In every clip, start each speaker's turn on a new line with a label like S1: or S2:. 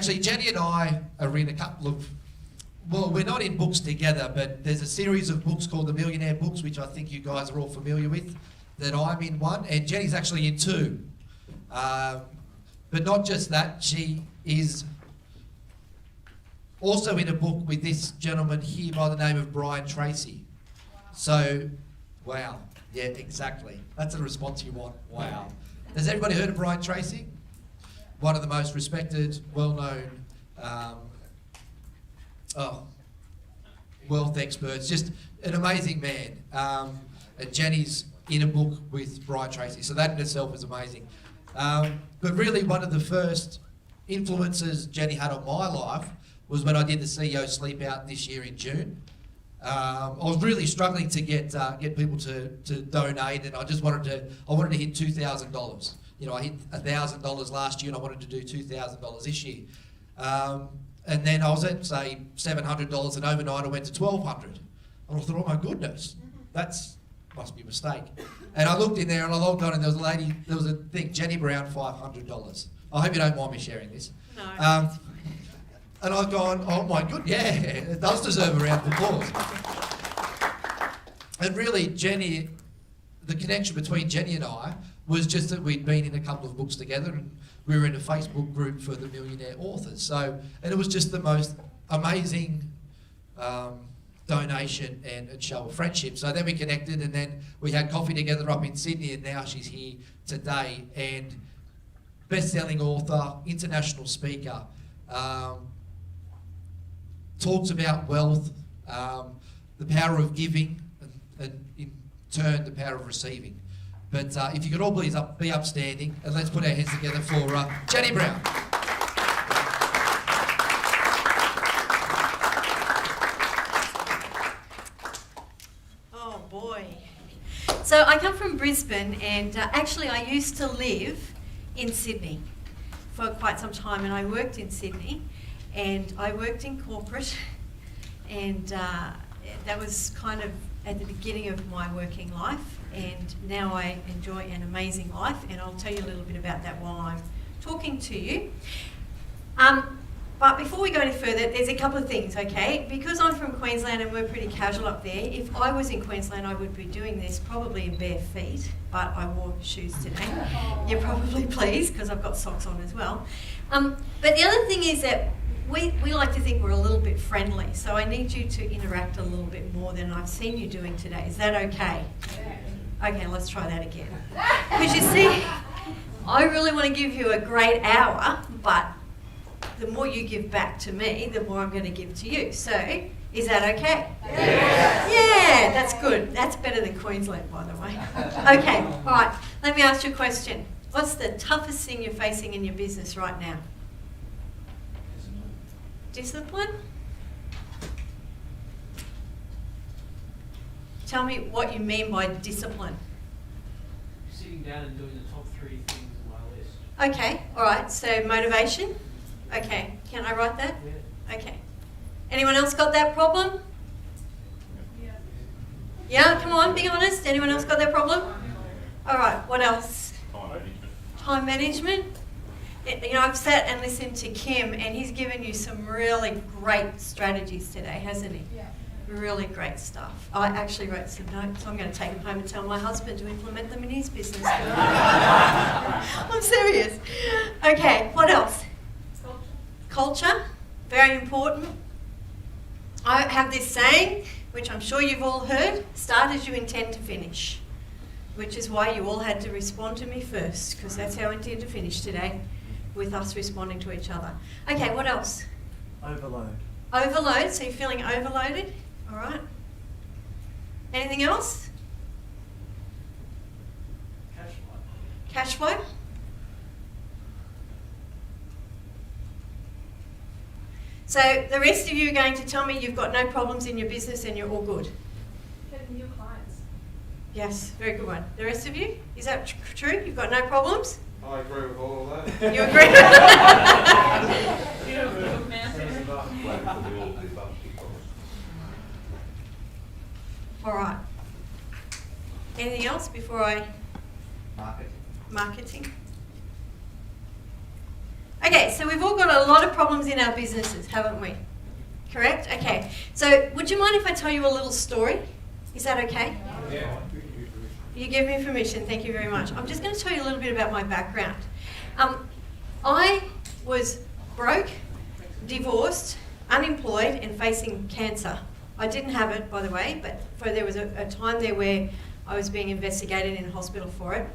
S1: Actually, Jennie and I are in a couple of, well, we're not in books together, but there's a series of books called The Millionaire Books, which I think you guys are all familiar with, that I'm in one, and Jennie's actually in two. But not just that, she is also in a book with this gentleman here by the name of Brian Tracy. So, wow. Yeah, exactly. That's the response you want. Wow. Has everybody heard of Brian Tracy? One of the most respected, well-known wealth experts. Just an amazing man. And Jennie's in a book with Brian Tracy. So that in itself is amazing. But really one of the first influences Jennie had on my life was when I did the CEO Sleep Out this year in June. I was really struggling to get people to donate, and I wanted to hit $2,000. You know, I hit $1,000 last year, and I wanted to do $2,000 this year. And then I was at say $700, and overnight I went to $1,200. And I thought, oh my goodness, must be a mistake. And I looked in there and I logged on, and there was a thing, Jennie Brown, $500. I hope you don't mind me sharing this.
S2: No.
S1: And I've gone, oh my good, yeah, it does deserve a round of applause. And really, Jennie, the connection between Jennie and I was just that we'd been in a couple of books together, and we were in a Facebook group for the Millionaire Authors. So, and it was just the most amazing donation and show of friendship. So then we connected, and then we had coffee together up in Sydney, and now she's here today, and best-selling author, international speaker, talks about wealth, the power of giving, and in turn the power of receiving. But if you could all please be upstanding, and let's put our hands together for Jennie Brown.
S2: Oh boy. So I come from Brisbane, and actually I used to live in Sydney for quite some time, and I worked in Sydney, and I worked in corporate, and that was kind of at the beginning of my working life, and now I enjoy an amazing life, and I'll tell you a little bit about that while I'm talking to you. But before we go any further, there's a couple of things, okay? Because I'm from Queensland and we're pretty casual up there, if I was in Queensland I would be doing this probably in bare feet, but I wore shoes today. You're probably pleased because I've got socks on as well. But the other thing is that we like to think we're a little bit friendly, so I need you to interact a little bit more than I've seen you doing today. Is that okay? Okay, let's try that again. Because you see, I really want to give you a great hour, but the more you give back to me, the more I'm going to give to you. So, is that okay? Yes. Yeah, that's good. That's better than Queensland, by the way. Okay, all right. Let me ask you a question. What's the toughest thing you're facing in your business right now? Discipline? Tell me what you mean by discipline.
S3: Sitting down and doing the top 3 things on my list.
S2: Okay, all right. So motivation? Okay, can I write that?
S3: Yeah.
S2: Okay. Anyone else got that problem? Yeah, come on, be honest. Anyone else got that problem? All right, what else? Time management. You know, I've sat and listened to Kim, and he's given you some really great strategies today, hasn't he?
S4: Yeah.
S2: Really great stuff. I actually wrote some notes. I'm going to take them home and tell my husband to implement them in his business. I'm serious. Okay, what else? Culture, very important. I have this saying, which I'm sure you've all heard, start as you intend to finish, which is why you all had to respond to me first, because that's how I intend to finish today, with us responding to each other. Okay, what else?
S3: Overload.
S2: Overload, so you're feeling overloaded, all right. Anything else?
S3: Cash flow.
S2: Cash flow? So the rest of you are going to tell me you've got no problems in your business and you're all good.
S4: Getting new clients.
S2: Yes, very good one. The rest of you, is that true? You've got no problems?
S5: I agree with all of that.
S2: You agree? All right. Anything else before I...
S1: Marketing.
S2: Marketing. Okay, so we've all got a lot of problems in our businesses, haven't we? Correct? Okay. So would you mind if I tell you a little story? Is that okay?
S5: Yeah.
S2: You give me permission, thank you very much. I'm just going to tell you a little bit about my background. I was broke, divorced, unemployed and facing cancer. I didn't have it, by the way, but there was a time there where I was being investigated in hospital for it.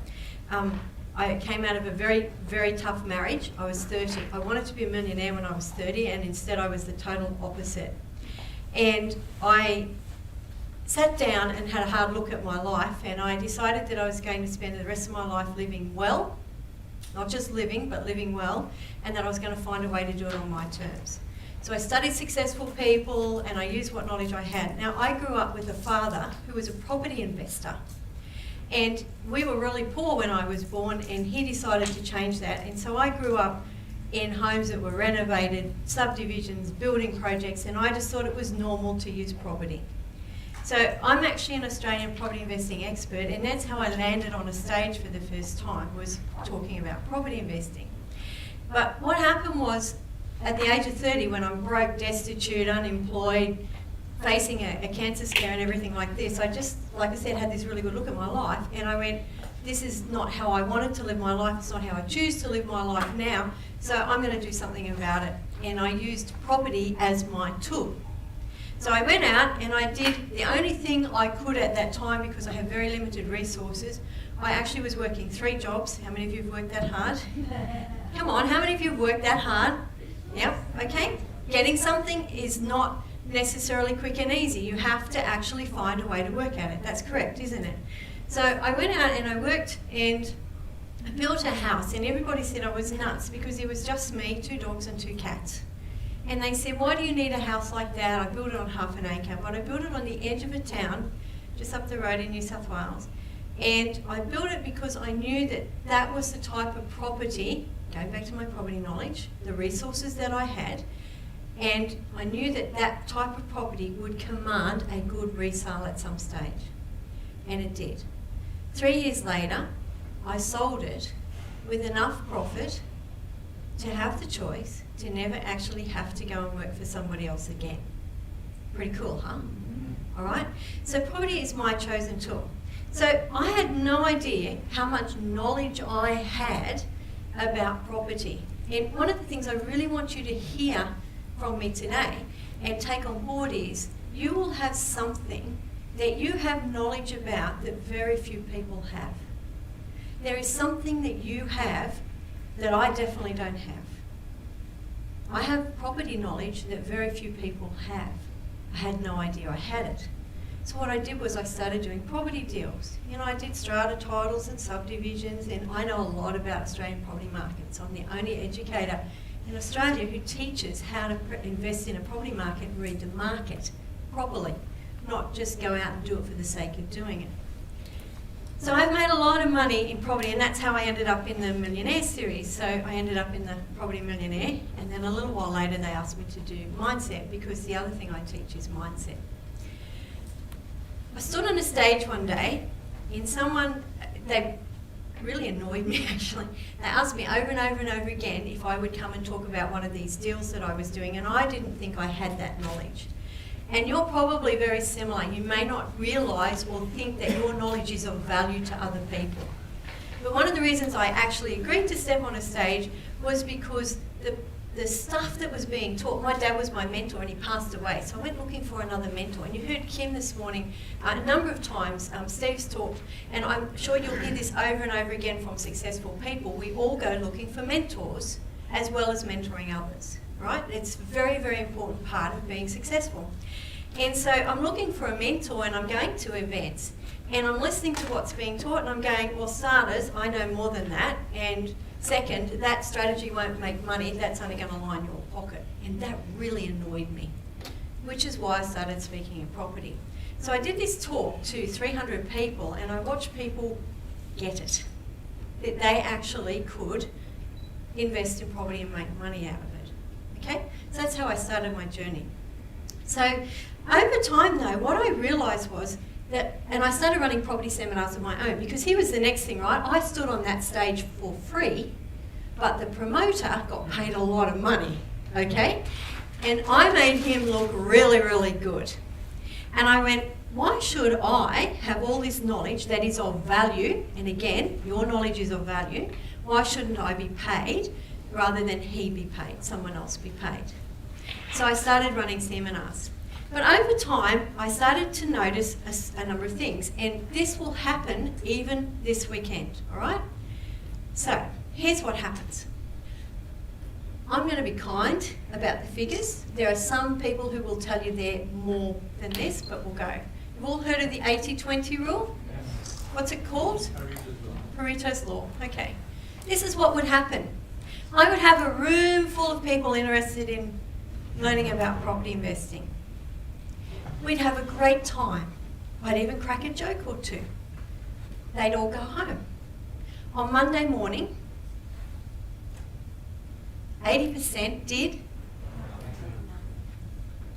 S2: I came out of a very, very tough marriage. I was 30. I wanted to be a millionaire when I was 30, and instead I was the total opposite. And I sat down and had a hard look at my life, and I decided that I was going to spend the rest of my life living well, not just living, but living well, and that I was going to find a way to do it on my terms. So I studied successful people, and I used what knowledge I had. Now, I grew up with a father who was a property investor. And we were really poor when I was born, and he decided to change that. And so I grew up in homes that were renovated, subdivisions, building projects, and I just thought it was normal to use property. So I'm actually an Australian property investing expert, and that's how I landed on a stage for the first time, was talking about property investing. But what happened was, at the age of 30, when I'm broke, destitute, unemployed, facing a cancer scare and everything like this, I just, like I said, had this really good look at my life, and I went, this is not how I wanted to live my life, it's not how I choose to live my life now, so I'm going to do something about it. And I used property as my tool. So I went out and I did the only thing I could at that time, because I have very limited resources. I actually was working 3 jobs. How many of you have worked that hard? Come on, how many of you have worked that hard? Yep, okay. Getting something is not necessarily quick and easy. You have to actually find a way to work at it. That's correct, isn't it? So I went out and I worked and I built a house, and everybody said I was nuts because it was just me, 2 dogs and 2 cats. And they said, why do you need a house like that? I built it on half an acre, but I built it on the edge of a town just up the road in New South Wales. And I built it because I knew that that was the type of property, going back to my property knowledge, the resources that I had, and I knew that that type of property would command a good resale at some stage. And it did. 3 years later, I sold it with enough profit to have the choice to never actually have to go and work for somebody else again. Pretty cool, huh? All right? So property is my chosen tool. So I had no idea how much knowledge I had about property. And one of the things I really want you to hear from me today and take on board is, you will have something that you have knowledge about that very few people have. There is something that you have that I definitely don't have. I have property knowledge that very few people have. I had no idea I had it. So what I did was I started doing property deals. You know, I did strata titles and subdivisions, and I know a lot about Australian property markets. I'm the only educator in Australia who teaches how to invest in a property market and read the market properly, not just go out and do it for the sake of doing it. So I've made a lot of money in property, and that's how I ended up in the Millionaire series. So I ended up in the Property Millionaire, and then a little while later they asked me to do mindset, because the other thing I teach is mindset. I stood on a stage one day, and they really annoyed me actually. They asked me over and over and over again if I would come and talk about one of these deals that I was doing, and I didn't think I had that knowledge. And you're probably very similar. You may not realise or think that your knowledge is of value to other people. But one of the reasons I actually agreed to step on a stage was because the stuff that was being taught, my dad was my mentor and he passed away, so I went looking for another mentor. And you heard Kim this morning a number of times, Steve's talked, and I'm sure you'll hear this over and over again from successful people. We all go looking for mentors as well as mentoring others, right? It's a very, very important part of being successful. And so I'm looking for a mentor, and I'm going to events, and I'm listening to what's being taught, and I'm going, well, starters, I know more than that, and second, that strategy won't make money, that's only going to line your pocket. And that really annoyed me, which is why I started speaking in property. So I did this talk to 300 people, and I watched people get it, that they actually could invest in property and make money out of it. Okay? So that's how I started my journey. So over time though, what I realised was that, and I started running property seminars of my own, because here was the next thing, right? I stood on that stage for free but the promoter got paid a lot of money, okay? And I made him look really, really good. And I went, why should I have all this knowledge that is of value, and again, your knowledge is of value, why shouldn't I be paid rather than he be paid, someone else be paid? So I started running seminars. But over time, I started to notice a number of things, and this will happen even this weekend, all right? So here's what happens. I'm going to be kind about the figures. There are some people who will tell you they're more than this, but we'll go. You've all heard of the 80-20 rule? What's it called? Pareto's Law. Okay. This is what would happen. I would have a room full of people interested in learning about property investing. We'd have a great time. I'd even crack a joke or two. They'd all go home. On Monday morning, 80% did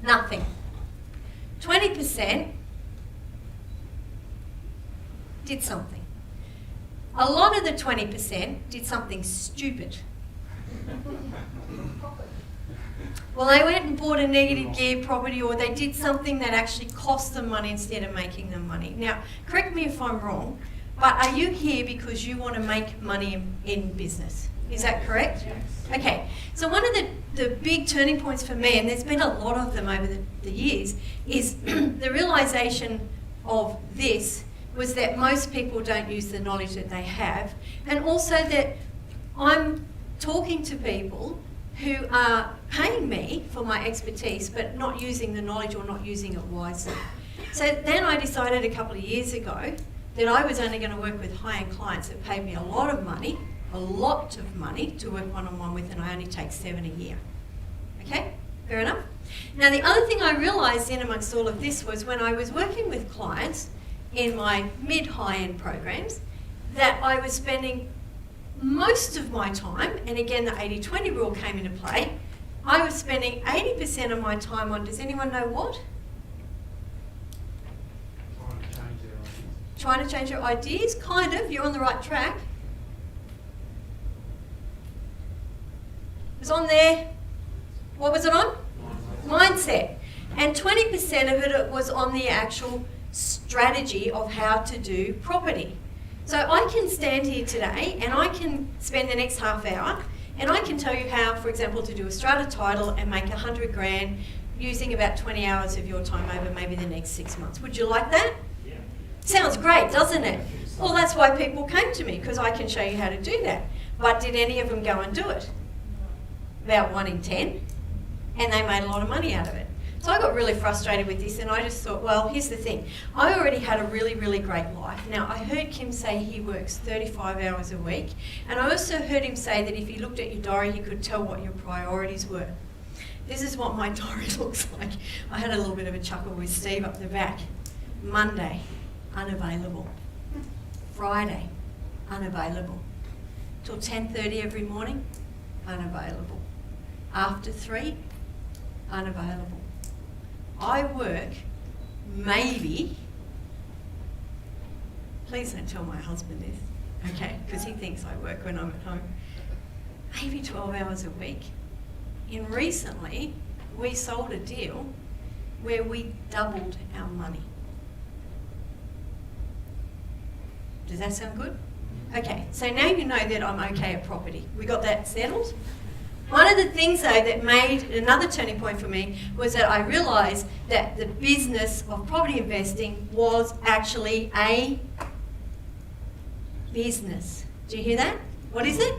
S2: nothing. 20% did something. A lot of the 20% did something stupid. Well, they went and bought a negative gear property, or they did something that actually cost them money instead of making them money. Now, correct me if I'm wrong, but are you here because you want to make money in business? Is that correct? Okay, so one of the big turning points for me, and there's been a lot of them over the years, is the realization of this was that most people don't use the knowledge that they have, and also that I'm talking to people who are paying me for my expertise but not using the knowledge or not using it wisely. So then I decided a couple of years ago that I was only going to work with high-end clients that paid me a lot of money to work one-on-one with, and I only take 7 a year. Okay, fair enough? Now the other thing I realised in amongst all of this was when I was working with clients in my mid-high-end programs that I was spending most of my time, and again the 80-20 rule came into play, I was spending 80% of my time on, does anyone know what? Trying to change their ideas, kind of, you're on the right track. It was on there, what was it on? Mindset. And 20% of it was on the actual strategy of how to do property. So I can stand here today and I can spend the next half hour and I can tell you how, for example, to do a strata title and make 100 grand using about 20 hours of your time over maybe the next 6 months. Would you like that? Yeah. Sounds great, doesn't it? Well, that's why people came to me, because I can show you how to do that. But did any of them go and do it? About 1 in 10. And they made a lot of money out of it. So I got really frustrated with this, and I just thought, well, here's the thing. I already had a really, really great life. Now, I heard Kim say he works 35 hours a week, and I also heard him say that if he looked at your diary, he could tell what your priorities were. This is what my diary looks like. I had a little bit of a chuckle with Steve up the back. Monday, unavailable. Friday, unavailable. Till 10:30 every morning, unavailable. After 3, unavailable. I work maybe, please don't tell my husband this, okay, because he thinks I work when I'm at home, maybe 12 hours a week. And recently, we sold a deal where we doubled our money. Does that sound good? Okay, so now you know that I'm okay at property. We got that settled? One of the things, though, that made another turning point for me was that I realised that the business of property investing was actually a business. Do you hear that? What is it?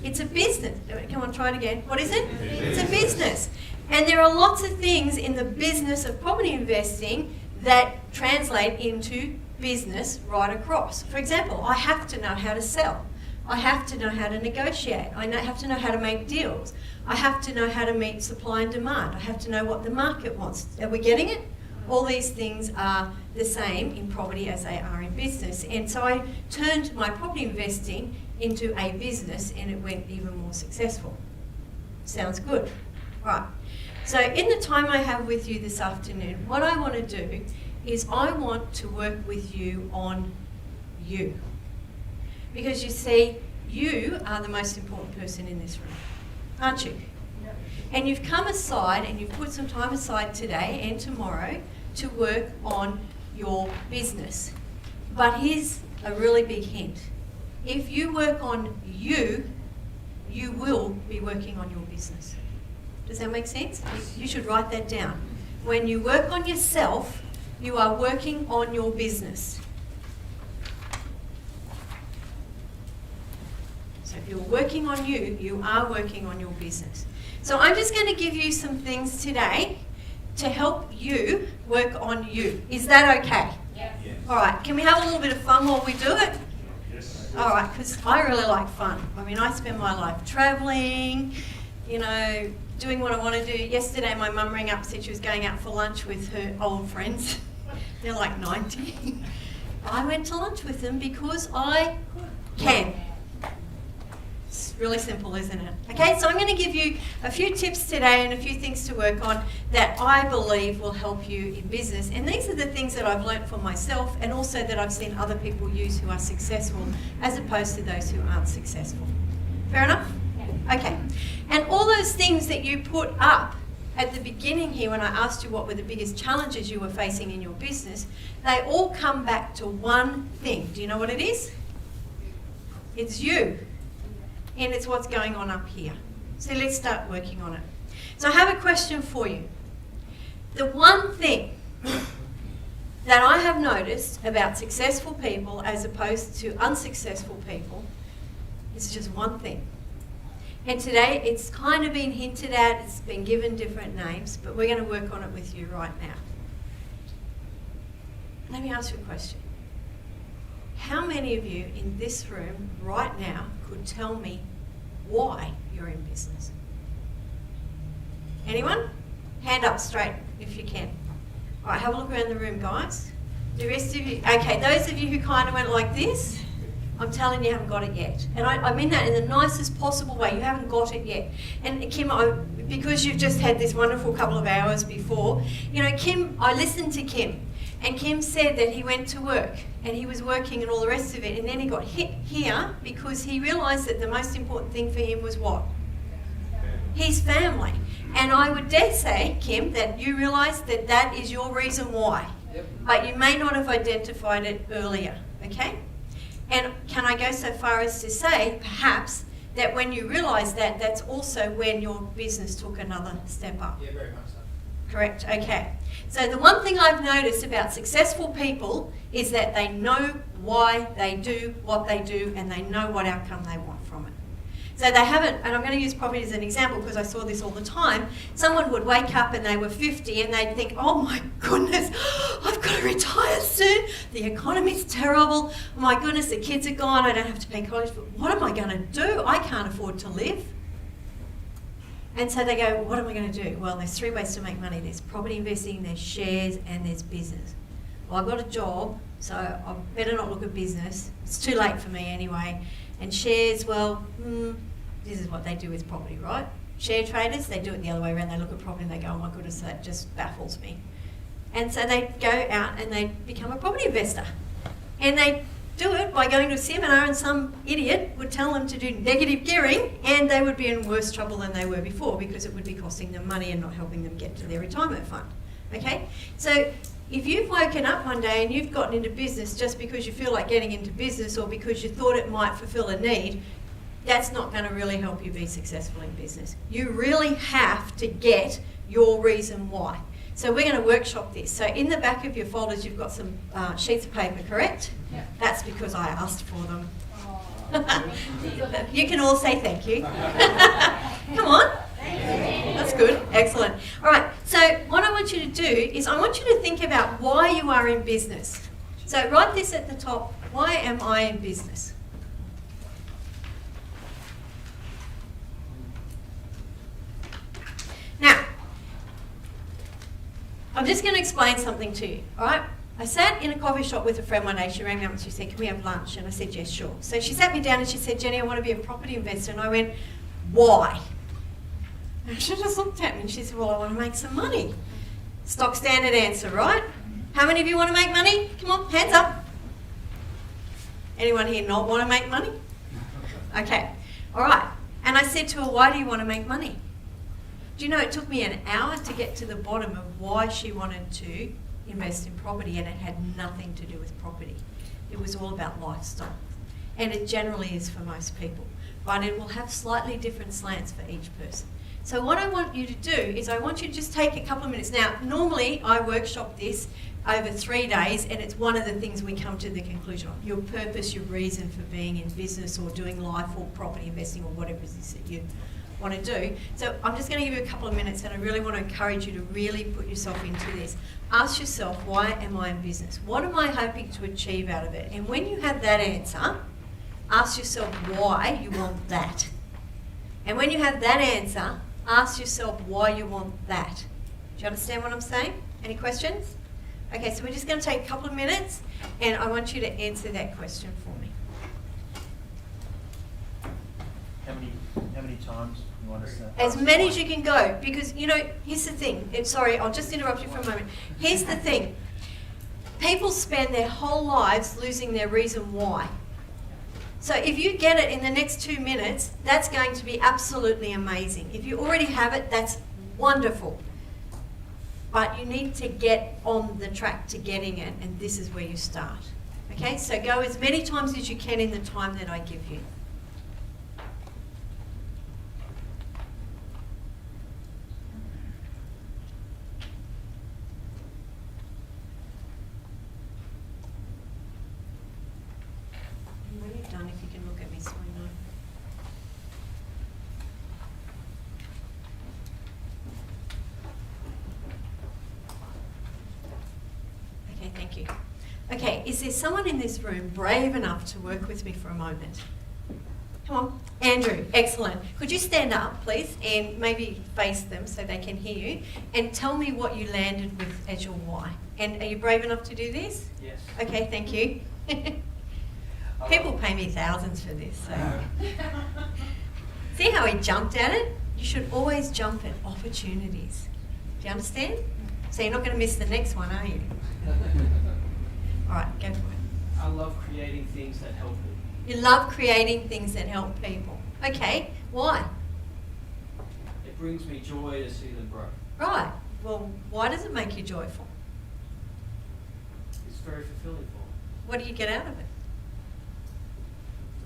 S2: It's a business. Come on, try it again. What is it? It's a business. And there are lots of things in the business of property investing that translate into business right across. For example, I have to know how to sell. I have to know how to negotiate. I have to know how to make deals. I have to know how to meet supply and demand. I have to know what the market wants. Are we getting it? All these things are the same in property as they are in business. And so I turned my property investing into a business, and it went even more successful. Sounds good. Right. So in the time I have with you this afternoon, what I want to do is I want to work with you on you. Because you see, you are the most important person in this room, aren't you? And you've come aside and you've put some time aside today and tomorrow to work on your business. But here's a really big hint. If you work on you, you will be working on your business. Does that make sense? You should write that down. When you work on yourself, you are working on your business. So if you're working on you, you are working on your business. So I'm just going to give you some things today to help you work on you. Is that okay?
S4: Yes.
S2: All right, can we have a little bit of fun while we do it?
S5: Yes.
S2: All right, because I really like fun. I mean, I spend my life travelling, you know, doing what I want to do. Yesterday, my mum rang up and said she was going out for lunch with her old friends. They're like 90. I went to lunch with them because I can. It's really simple, isn't it? Okay, so I'm going to give you a few tips today and a few things to work on that I believe will help you in business. And these are the things that I've learnt for myself and also that I've seen other people use who are successful as opposed to those who aren't successful. Fair enough? Okay. And all those things that you put up at the beginning here when I asked you what were the biggest challenges you were facing in your business, they all come back to one thing. Do you know what it is? It's you. And it's what's going on up here. So let's start working on it. So I have a question for you. The one thing that I have noticed about successful people as opposed to unsuccessful people is just one thing. And today it's kind of been hinted at, it's been given different names, but we're going to work on it with you right now. Let me ask you a question. How many of you in this room right now could tell me why you're in business? Anyone? Hand up straight if you can. All right, have a look around the room, guys. The rest of you, okay, those of you who kind of went like this, I'm telling you haven't got it yet. And I mean that in the nicest possible way. You haven't got it yet. And Kim, because you've just had this wonderful couple of hours before, you know, Kim, I listened to Kim. And Kim said that he went to work and he was working and all the rest of it. And then he got hit here because he realised that the most important thing for him was what? His family. And I would dare say, Kim, that you realise that that is your reason why.
S1: Yep.
S2: But you may not have identified it earlier, okay? And can I go so far as to say, perhaps, that when you realise that, that's also when your business took another step up?
S1: Yeah, very much so.
S2: Correct, okay. So the one thing I've noticed about successful people is that they know why they do what they do and they know what outcome they want from it. So they haven't, and I'm going to use property as an example because I saw this all the time, someone would wake up and they were 50 and they'd think, oh my goodness, I've got to retire soon, the economy's terrible, oh my goodness, the kids are gone, I don't have to pay college, but what am I going to do? I can't afford to live. And so they go, what am I going to do? Well, there's three ways to make money. There's property investing, there's shares, and there's business. Well, I've got a job, so I better not look at business. It's too late for me anyway. And shares, well, this is what they do with property, right? Share traders, they do it the other way around. They look at property and they go, oh my goodness, that just baffles me. And so they go out and they become a property investor. And they do it by going to a seminar and some idiot would tell them to do negative gearing and they would be in worse trouble than they were before because it would be costing them money and not helping them get to their retirement fund. Okay? So if you've woken up one day and you've gotten into business just because you feel like getting into business or because you thought it might fulfill a need, that's not going to really help you be successful in business. You really have to get your reason why. So we're going to workshop this. So in the back of your folders, you've got some sheets of paper, correct?
S4: Yeah.
S2: That's because I asked for them.
S4: Oh.
S2: You can all say thank you. Come on. That's good. Excellent. All right. So what I want you to do is I want you to think about why you are in business. So write this at the top. Why am I in business? Now, I'm just going to explain something to you, all right? I sat in a coffee shop with a friend one day. She rang me up and she said, can we have lunch? And I said, yes, sure. So she sat me down and she said, Jenny, I want to be a property investor. And I went, why? And she just looked at me and she said, well, I want to make some money. Stock standard answer, right? How many of you want to make money? Come on, hands up. Anyone here not want to make money? Okay, all right. And I said to her, why do you want to make money? Do you know it took me an hour to get to the bottom of why she wanted to invest in property, and it had nothing to do with property. It was all about lifestyle. And it generally is for most people. But it will have slightly different slants for each person. So what I want you to do is I want you to just take a couple of minutes. Now, normally I workshop this over 3 days, and it's one of the things we come to the conclusion of. Your purpose, your reason for being in business or doing life or property investing or whatever it is that you want to do. So I'm just going to give you a couple of minutes, and I really want to encourage you to really put yourself into this. Ask yourself, why am I in business? What am I hoping to achieve out of it? And when you have that answer, ask yourself why you want that. And when you have that answer, ask yourself why you want that. Do you understand what I'm saying? Any questions? Okay, so we're just going to take a couple of minutes, and I want you to answer that question for me.
S6: How many times you want us to?
S2: As many as you can go, because, you know, here's the thing. Sorry, I'll just interrupt you for a moment. Here's the thing. People spend their whole lives losing their reason why. So if you get it in the next 2 minutes, that's going to be absolutely amazing. If you already have it, that's wonderful. But you need to get on the track to getting it, and this is where you start. Okay, so go as many times as you can in the time that I give you. When you've done, if you can look at me so I know. Okay, thank you. Okay, is there someone in this room brave enough to work with me for a moment? Come on. Andrew, excellent. Could you stand up, please, and maybe face them so they can hear you, and tell me what you landed with as your why? And are you brave enough to do this?
S3: Yes.
S2: Okay, thank you. People pay me thousands for this. So. See how he jumped at it? You should always jump at opportunities. Do you understand? So you're not going to miss the next one, are you? All right, go for it.
S3: I love creating things that help people.
S2: You love creating things that help people. Okay, why?
S3: It brings me joy to see them grow.
S2: Right. Well, why does it make you joyful?
S3: It's very fulfilling for me.
S2: What do you get out of it?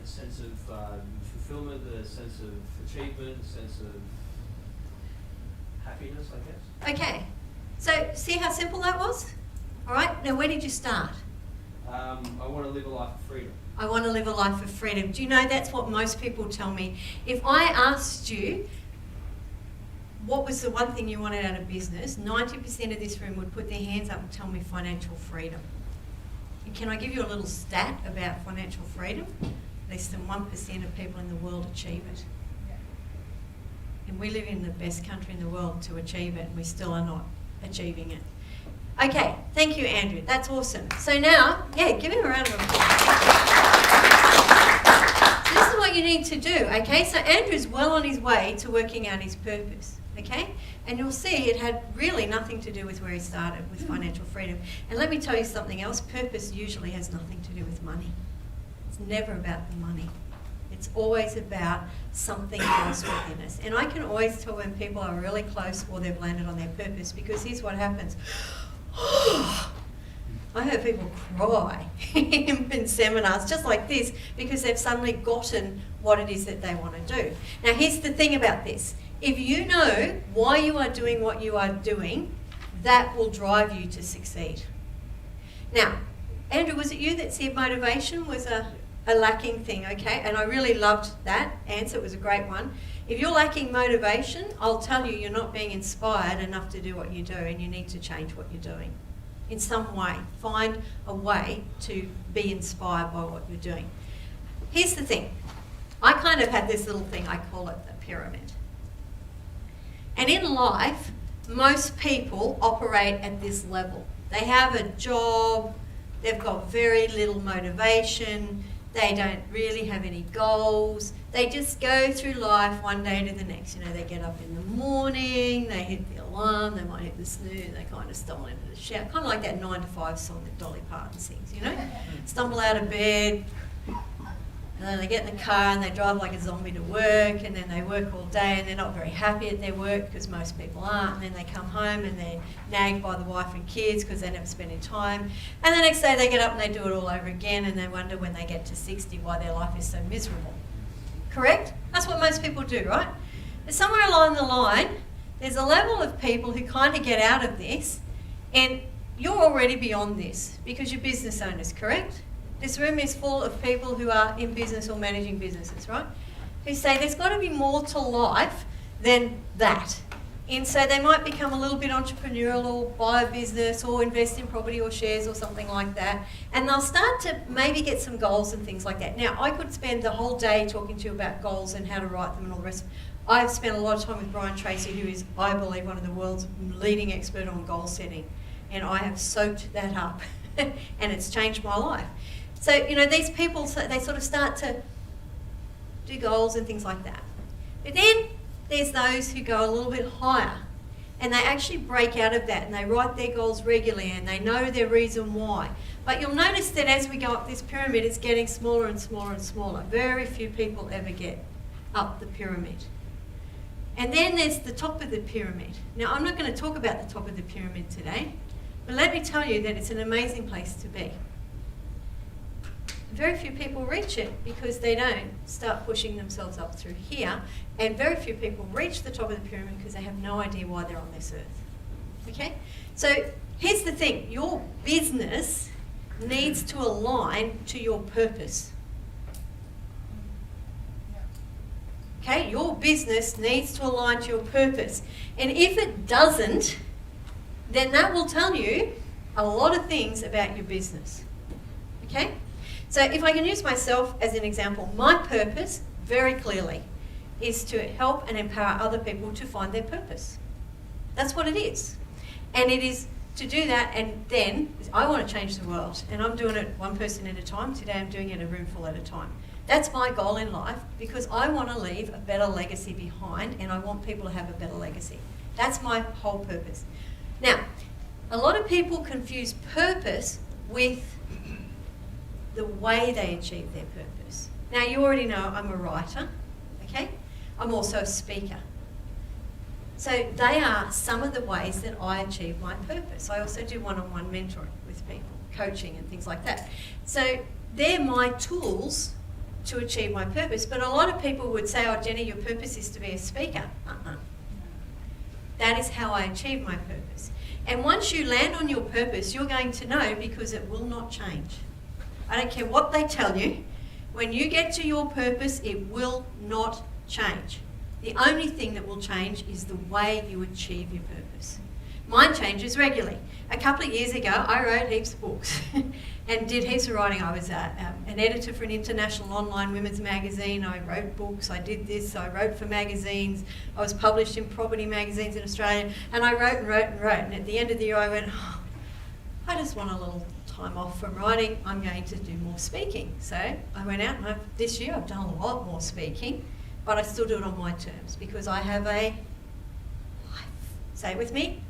S3: A sense of fulfillment, a sense of achievement, a sense of happiness, I guess.
S2: Okay. So, see how simple that was? All right, now where did you start?
S3: I want to live a life of freedom.
S2: I want to live a life of freedom. Do you know that's what most people tell me? If I asked you what was the one thing you wanted out of business, 90% of this room would put their hands up and tell me financial freedom. And can I give you a little stat about financial freedom? Less than 1% of people in the world achieve it. And we live in the best country in the world to achieve it, and we still are not achieving it. Okay, thank you, Andrew. That's awesome. So now, yeah, give him a round of applause. So this is what you need to do, okay? So Andrew's well on his way to working out his purpose, okay? And you'll see it had really nothing to do with where he started with financial freedom. And let me tell you something else. Purpose usually has nothing to do with money. It's never about the money. It's always about something else within us. And I can always tell when people are really close or they've landed on their purpose, because here's what happens. I heard people cry in seminars just like this because they've suddenly gotten what it is that they want to do. Now here's the thing about this. If you know why you are doing what you are doing, that will drive you to succeed. Now, Andrew, was it you that said motivation was a lacking thing, okay? And I really loved that answer. It was a great one. If you're lacking motivation, I'll tell you you're not being inspired enough to do what you do, and you need to change what you're doing in some way. Find a way to be inspired by what you're doing. Here's the thing. I kind of had this little thing, I call it the pyramid. And in life, most people operate at this level. They have a job, they've got very little motivation, they don't really have any goals. They just go through life one day to the next. You know, they get up in the morning, they hit the alarm, they might hit the snooze, they kind of stumble into the shower. Kind of like that 9 to 5 song that Dolly Parton sings, you know? Stumble out of bed, And then they get in the car and they drive like a zombie to work, and then they work all day and they're not very happy at their work because most people aren't, and then they come home and they're nagged by the wife and kids because they're never spending time, and the next day they get up and they do it all over again, and they wonder when they get to 60 why their life is so miserable. Correct? That's what most people do, right? But somewhere along the line, there's a level of people who kind of get out of this, and you're already beyond this because you're business owners, correct? This room is full of people who are in business or managing businesses, right? Who say there's got to be more to life than that. And so they might become a little bit entrepreneurial or buy a business or invest in property or shares or something like that. And they'll start to maybe get some goals and things like that. Now, I could spend the whole day talking to you about goals and how to write them and all the rest. I've spent a lot of time with Brown2, who is, I believe, one of the world's leading expert on goal setting. And I have soaked that up and it's changed my life. So, you know, these people, they sort of start to do goals and things like that. But then there's those who go a little bit higher and they actually break out of that and they write their goals regularly and they know their reason why. But you'll notice that as we go up this pyramid, it's getting smaller and smaller and smaller. Very few people ever get up the pyramid. And then there's the top of the pyramid. Now, I'm not going to talk about the top of the pyramid today, but let me tell you that it's an amazing place to be. Very few people reach it because they don't start pushing themselves up through here, and very few people reach the top of the pyramid because they have no idea why they're on this earth. Okay? So here's the thing, your business needs to align to your purpose. Okay? Your business needs to align to your purpose. And if it doesn't, then that will tell you a lot of things about your business. Okay? So if I can use myself as an example, my purpose, very clearly, is to help and empower other people to find their purpose. That's what it is. And it is to do that, and then I want to change the world. And I'm doing it one person at a time. Today I'm doing it a room full at a time. That's my goal in life because I want to leave a better legacy behind and I want people to have a better legacy. That's my whole purpose. Now, a lot of people confuse purpose with the way they achieve their purpose. Now, you already know I'm a writer, okay? I'm also a speaker. So they are some of the ways that I achieve my purpose. I also do one-on-one mentoring with people, coaching and things like that. So they're my tools to achieve my purpose. But a lot of people would say, oh, Jenny, your purpose is to be a speaker. That is how I achieve my purpose. And once you land on your purpose, you're going to know because it will not change. I don't care what they tell you. When you get to your purpose, it will not change. The only thing that will change is the way you achieve your purpose. Mine changes regularly. A couple of years ago, I wrote heaps of books and did heaps of writing. I was an editor for an international online women's magazine. I wrote books. I did this. I wrote for magazines. I was published in property magazines in Australia. And I wrote and wrote and wrote. And at the end of the year, I went, oh, I just want a little time off from writing. I'm going to do more speaking. So I went out and this year I've done a lot more speaking, but I still do it on my terms because I have a life. Say it with me.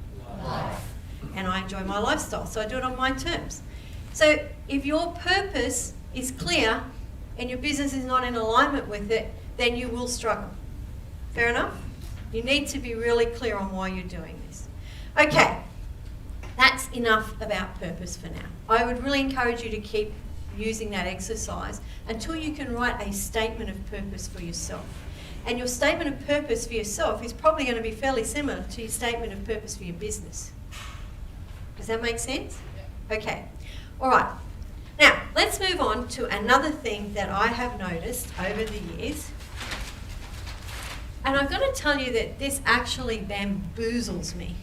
S2: Life. And I enjoy my lifestyle, so I do it on my terms. So if your purpose is clear and your business is not in alignment with it, then you will struggle. Fair enough? You need to be really clear on why you're doing this. Okay, that's enough about purpose for now. I would really encourage you to keep using that exercise until you can write a statement of purpose for yourself. And your statement of purpose for yourself is probably going to be fairly similar to your statement of purpose for your business. Does that make sense? Yeah. Okay. All right. Now, let's move on to another thing that I have noticed over the years. And I've got to tell you that this actually bamboozles me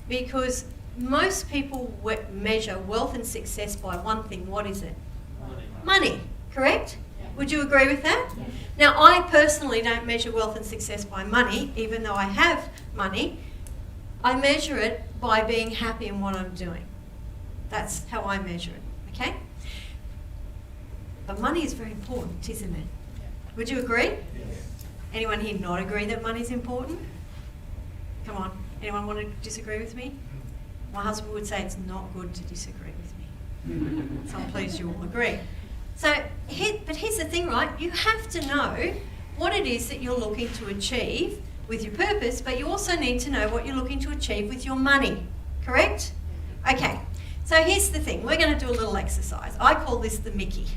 S2: because most people measure wealth and success by one thing. What is it? Money, correct? Would you agree with that? Yes. Now, I personally don't measure wealth and success by money, even though I have money. I measure it by being happy in what I'm doing. That's how I measure it, okay? But money is very important, isn't it? Would you agree? Yes. Anyone here not agree that money is important? Come on, anyone want to disagree with me? My husband would say it's not good to disagree with me. So I'm pleased you all agree. So, but here's the thing, right? You have to know what it is that you're looking to achieve with your purpose, but you also need to know what you're looking to achieve with your money, correct? Okay, so here's the thing. We're going to do a little exercise. I call this the Mickey.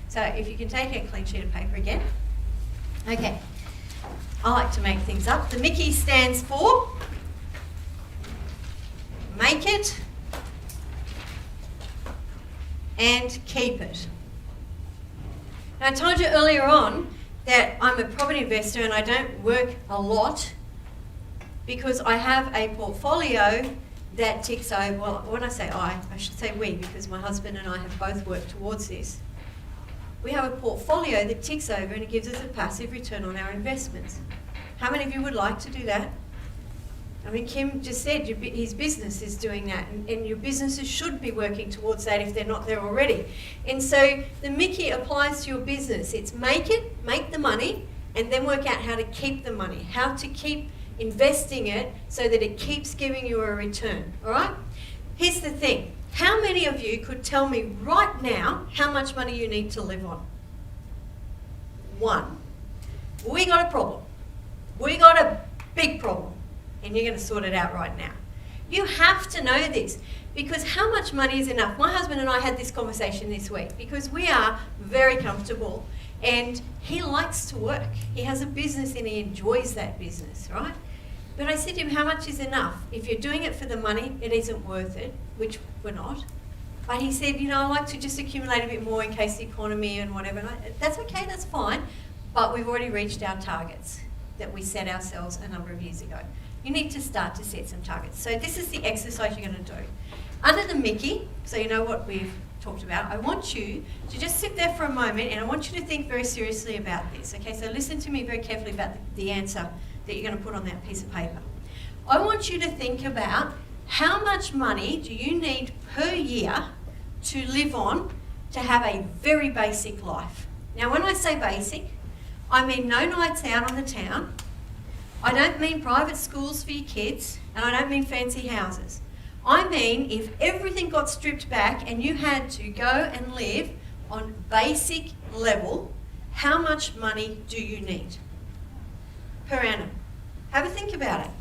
S2: So if you can take a clean sheet of paper again. Okay, I like to make things up. The Mickey stands for make it and keep it. Now, I told you earlier on that I'm a property investor and I don't work a lot because I have a portfolio that ticks over. Well, when I say I should say we, because my husband and I have both worked towards this. We have a portfolio that ticks over and it gives us a passive return on our investments. How many of you would like to do that? I mean, Kim just said his business is doing that, and your businesses should be working towards that if they're not there already. And so the Mickey applies to your business. It's make the money, and then work out how to keep the money, how to keep investing it so that it keeps giving you a return, all right? Here's the thing. How many of you could tell me right now how much money you need to live on? One. We got a problem. We got a big problem. And you're going to sort it out right now. You have to know this, because how much money is enough? My husband and I had this conversation this week because we are very comfortable and he likes to work. He has a business and he enjoys that business, right? But I said to him, how much is enough? If you're doing it for the money, it isn't worth it, which we're not. But he said, I like to just accumulate a bit more in case the economy and whatever. And that's okay, that's fine. But we've already reached our targets that we set ourselves a number of years ago. You need to start to set some targets. So this is the exercise you're going to do. Under the Mickey, so you know what we've talked about, I want you to just sit there for a moment and I want you to think very seriously about this. Okay, so listen to me very carefully about the answer that you're going to put on that piece of paper. I want you to think about how much money do you need per year to live on to have a very basic life. Now when I say basic, I mean no nights out on the town. I don't mean private schools for your kids, and I don't mean fancy houses. I mean if everything got stripped back and you had to go and live on basic level, how much money do you need per annum? Have a think about it.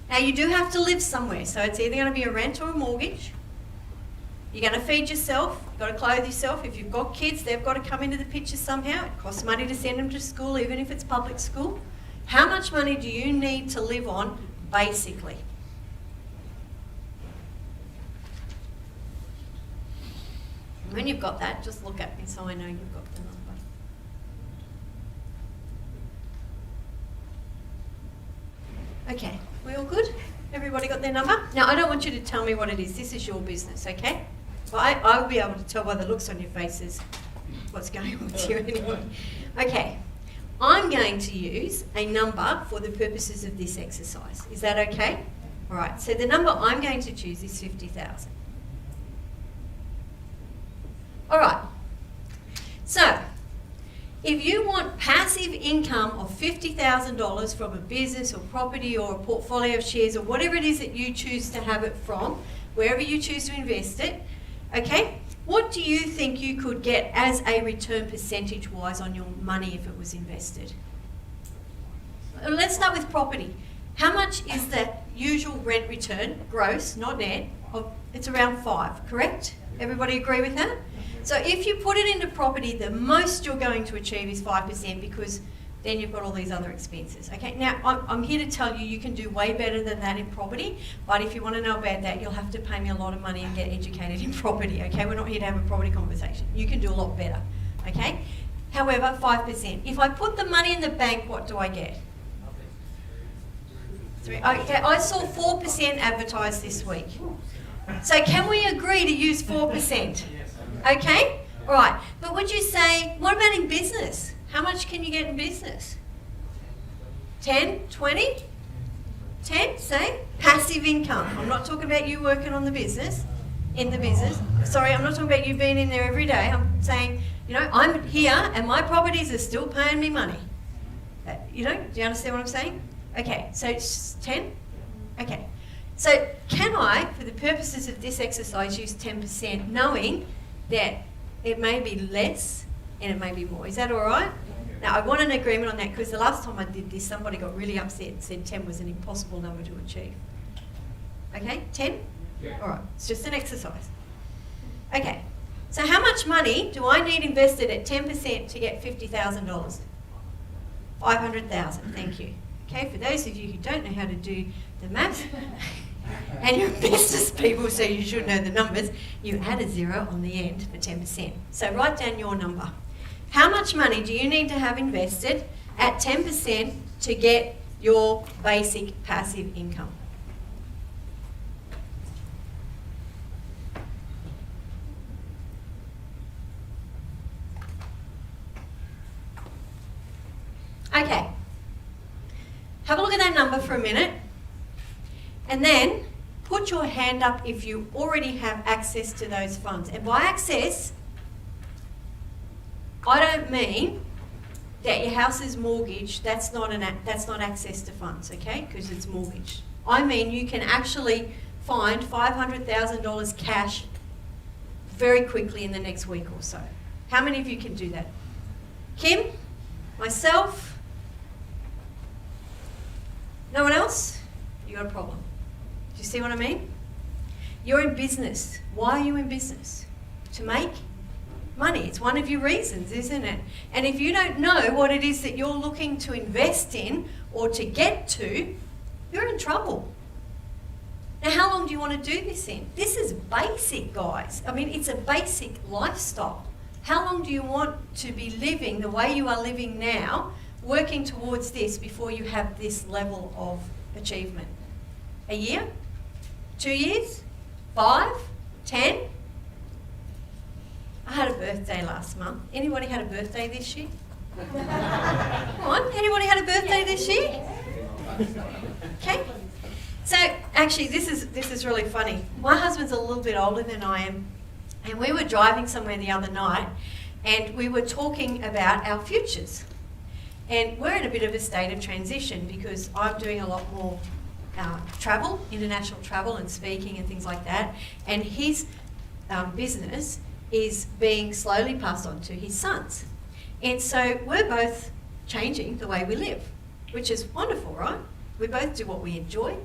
S2: Now you do have to live somewhere, so it's either going to be a rent or a mortgage. You're going to feed yourself, you've got to clothe yourself. If you've got kids, they've got to come into the picture somehow. It costs money to send them to school, even if it's public school. How much money do you need to live on, basically? When you've got that, just look at me so I know you've got the number. Okay, we all good? Everybody got their number? Now, I don't want you to tell me what it is. This is your business, okay? Well, I will be able to tell by the looks on your faces what's going on with you anyway. Okay. I'm going to use a number for the purposes of this exercise. Is that okay? All right, so the number I'm going to choose is 50,000. All right, so if you want passive income of $50,000 from a business or property or a portfolio of shares or whatever it is that you choose to have it from, wherever you choose to invest it, okay? What do you think you could get as a return percentage-wise on your money if it was invested? Let's start with property. How much is the usual rent return, gross, not net? It's around 5, correct? Everybody agree with that? So if you put it into property, the most you're going to achieve is 5% because then you've got all these other expenses. Okay, now I'm here to tell you can do way better than that in property, but if you want to know about that, you'll have to pay me a lot of money and get educated in property, okay? We're not here to have a property conversation. You can do a lot better, okay? However, 5%. If I put the money in the bank, what do I get? 3. Okay, I saw 4% advertised this week. So can we agree to use 4%? Okay? All right. But would you say, what about in business? How much can you get in business? 10, 20? 10, say? Passive income. I'm not talking about you working on the business, in the business. Sorry, I'm not talking about you being in there every day. I'm saying, I'm here and my properties are still paying me money. Do you understand what I'm saying? Okay, so it's 10? Okay. So can I, for the purposes of this exercise, use 10%, knowing that it may be less and it may be more. Is that all right? Now, I want an agreement on that because the last time I did this, somebody got really upset and said 10 was an impossible number to achieve. Okay, 10?
S3: Yeah.
S2: All right, it's just an exercise. Okay, so how much money do I need invested at 10% to get $50,000? 500,000, thank you. Okay, for those of you who don't know how to do the maths, and you're business people, so you should know the numbers, you add a 0 on the end for 10%. So write down your number. How much money do you need to have invested at 10% to get your basic passive income? Okay, have a look at that number for a minute and then put your hand up if you already have access to those funds. And by access, I don't mean that your house is mortgaged, that's not access to funds, okay, because it's mortgaged. I mean you can actually find $500,000 cash very quickly in the next week or so. How many of you can do that? Kim? Myself? No one else? You got a problem. Do you see what I mean? You're in business. Why are you in business? To make money. It's one of your reasons, isn't it? And if you don't know what it is that you're looking to invest in or to get to, you're in trouble. Now, how long do you want to do this in? This is basic, guys. I mean, it's a basic lifestyle. How long do you want to be living the way you are living now, working towards this before you have this level of achievement? A year? 2 years? 5? 10? I had a birthday last month. Anybody had a birthday this year? Come on, anybody had a birthday this year? Okay. So actually, this is really funny. My husband's a little bit older than I am, and we were driving somewhere the other night, and we were talking about our futures. And we're in a bit of a state of transition because I'm doing a lot more travel, international travel and speaking and things like that. And his business is being slowly passed on to his sons. And so we're both changing the way we live, which is wonderful, right? We both do what we enjoy,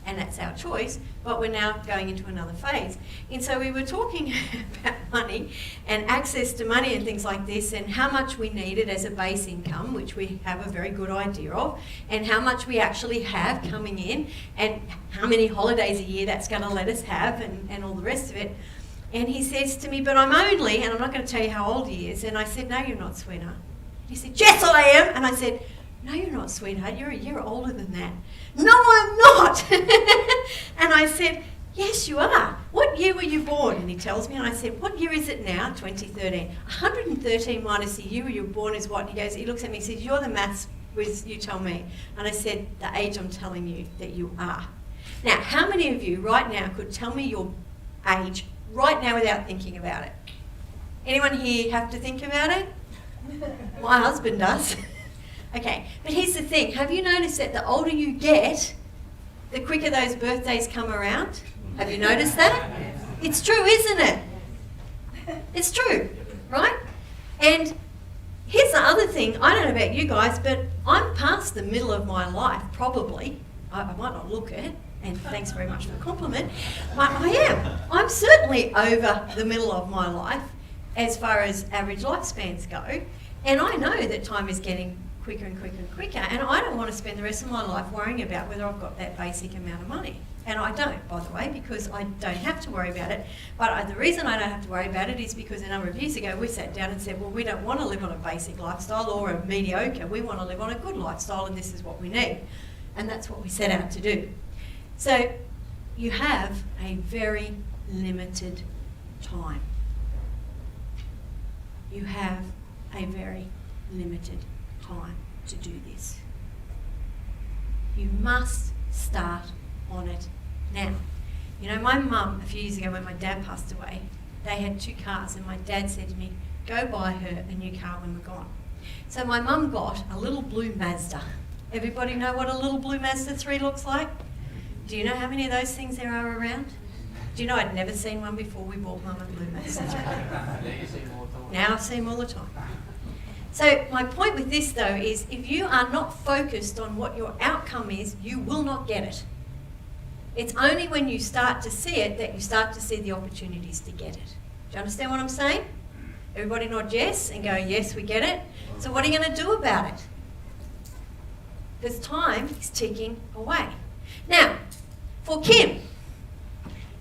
S2: and that's our choice, but we're now going into another phase. And so we were talking about money and access to money and things like this, and how much we needed as a base income, which we have a very good idea of, and how much we actually have coming in, and how many holidays a year that's going to let us have, and all the rest of it. And he says to me, but I'm only, and I'm not going to tell you how old he is, and I said, no, you're not, sweetheart. He said, yes, I am. And I said, no, you're not, sweetheart. You're a year older than that. No, I'm not. And I said, yes, you are. What year were you born? And he tells me, and I said, what year is it now? 2013. 113 minus the year you were born is what? He looks at me and says, you're the maths whiz, you tell me. And I said, the age I'm telling you that you are. Now, how many of you right now could tell me your age right now without thinking about it? Anyone here have to think about it? My husband does. Okay, but here's the thing. Have you noticed that the older you get, the quicker those birthdays come around? Have you noticed that? It's true, isn't it? It's true, right? And here's the other thing. I don't know about you guys, but I'm past the middle of my life, probably. I might not look it, and thanks very much for the compliment, but I am. I'm certainly over the middle of my life as far as average lifespans go, and I know that time is getting quicker and quicker and quicker, and I don't want to spend the rest of my life worrying about whether I've got that basic amount of money. And I don't, by the way, because I don't have to worry about it. But the reason I don't have to worry about it is because a number of years ago we sat down and said, well, we don't want to live on a basic lifestyle or a mediocre. We want to live on a good lifestyle, and this is what we need. And that's what we set out to do. So you have a very limited time. You have a very limited time to do this. You must start on it now. You know, my mum, a few years ago when my dad passed away, they had 2 cars, and my dad said to me, go buy her a new car when we're gone. So my mum got a little blue Mazda. Everybody know what a little blue Mazda 3 looks like? Do you know how many of those things there are around? Do you know I'd never seen one before we bought Mum and Blue Masons?
S3: Now you see more time.
S2: Now I see them all the time. So my point with this though is if you are not focused on what your outcome is, you will not get it. It's only when you start to see it that you start to see the opportunities to get it. Do you understand what I'm saying? Everybody nod yes and go, yes, we get it. So what are you going to do about it? Because time is ticking away. Now, for Kim,